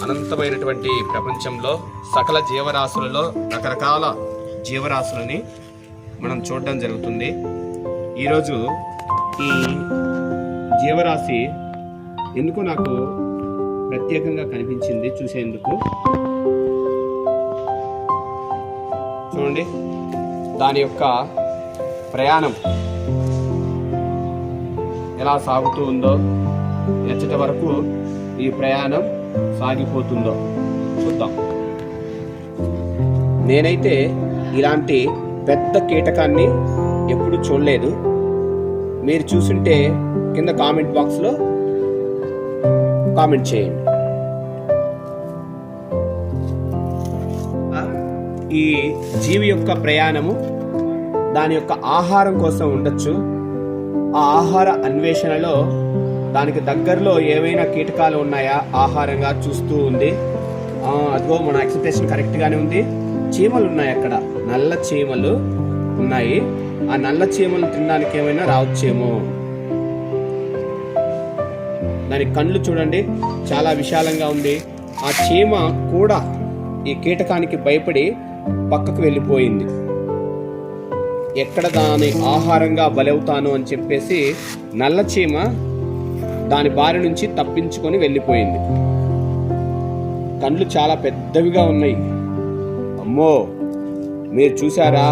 అనంతమైనటువంటి ప్రపంచంలో సకల జీవరాశులలో రకరకాల జీవరాశులని మనం చూడడం జరుగుతుంది. ఈరోజు ఈ జీవరాశి ఎందుకో నాకు ప్రత్యేకంగా కనిపించింది చూసేందుకు. చూడండి, దాని యొక్క ప్రయాణం ఎలా సాగుతూ ఉందో, ఎచ్చటి వరకు ఈ ప్రయాణం సాగిపోతుందో చూద్దాం. నేనైతే ఇలాంటి పెద్ద కీటకాన్ని ఎప్పుడు చూడలేదు. మీరు చూసుంటే కింద కామెంట్ బాక్స్లో కామెంట్ చేయండి. ఈ జీవి యొక్క ప్రయాణము దాని యొక్క ఆహారం కోసం ఉండొచ్చు. ఆ ఆహార అన్వేషణలో దానికి దగ్గరలో ఏవైనా కీటకాలు ఉన్నాయా ఆహారంగా చూస్తూ ఉంది. అదిగో మన ఎక్స్ప్రెషన్ కరెక్ట్గానే ఉంది. చీమలు ఉన్నాయి, అక్కడ నల్ల చీమలు ఉన్నాయి. ఆ నల్ల చీమలు తినడానికి ఏమైనా రావచ్చేమో. దాని కళ్ళు చూడండి, చాలా విశాలంగా ఉంది. ఆ చీమ కూడా ఈ కీటకానికి భయపడి పక్కకు వెళ్ళిపోయింది. ఎక్కడ దాని ఆహారంగా బలవుతాను అని చెప్పేసి నల్ల చీమ దాని బారి నుంచి తప్పించుకొని వెళ్ళిపోయింది. కళ్ళు చాలా పెద్దవిగా ఉన్నాయి. అమ్మో, మీరు చూసారా?